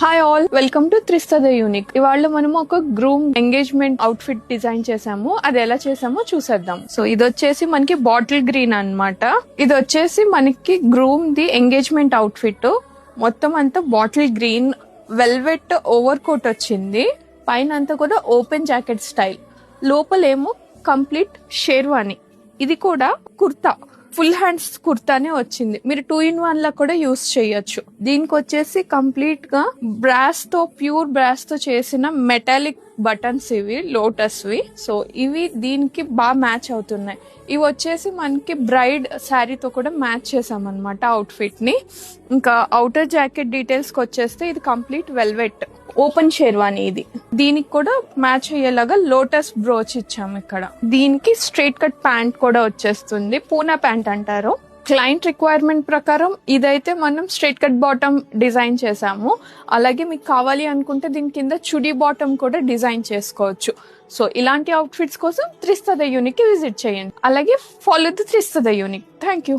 Hi all, welcome to Trista the unique. ఇవాళ మనం ఒక గ్రూమ్ ఎంగేజ్మెంట్ అవుట్ఫిట్ డిజైన్ చేసాము. అది ఎలా చేసామో చూసేద్దాం. సో ఇది వచ్చేసి మనకి బాటిల్ గ్రీన్ అన్నమాట. ఇది వచ్చేసి మనకి గ్రూమ్ ది ఎంగేజ్మెంట్ అవుట్ఫిట్. మొత్తం అంతా bottle green velvet over coat వచ్చింది. పైన అంతా కూడా ఓపెన్ జాకెట్ స్టైల్, లోపలేమో కంప్లీట్ షేర్వాణి. ఇది కూడా కుర్తా, ఫుల్ హ్యాండ్స్ కుర్తానే వచ్చింది. మీరు 2-in-1 లా కూడా యూస్ చేయొచ్చు. దీనికి వచ్చేసి కంప్లీట్ గా బ్రాస్ తో, ప్యూర్ బ్రాస్ తో చేసిన మెటాలిక్ బటన్స్ ఇవి లోటస్ వి. సో ఇవి దీనికి బాగా మ్యాచ్ అవుతున్నాయి. ఇవి వచ్చేసి మనకి బ్రైడ్ శారీతో కూడా మ్యాచ్ చేసామన్నమాట అవుట్ఫిట్ ని. ఇంకా అవుటర్ జాకెట్ డీటెయిల్స్ కి వచ్చేస్తే ఇది కంప్లీట్ వెల్వెట్ ఓపెన్ షేర్వాణి. ఇది దీనికి కూడా మ్యాచ్ అయ్యేలాగా లోటస్ బ్రోచ్ ఇచ్చాము ఇక్కడ. దీనికి స్ట్రైట్ కట్ ప్యాంట్ కూడా వచ్చేస్తుంది, పూనా ప్యాంట్ అంటారు. క్లయింట్ రిక్వైర్మెంట్ ప్రకారం ఇదైతే మనం స్ట్రైట్ కట్ బాటమ్ డిజైన్ చేసాము. అలాగే మీకు కావాలి అనుకుంటే దీని కింద చుడీ బాటమ్ కూడా డిజైన్ చేసుకోవచ్చు. సో ఇలాంటి అవుట్ఫిట్స్ కోసం త్రిస్తా ద యూనిక్ కి విజిట్ చేయండి. అలాగే follow the Trista the unique. Thank you.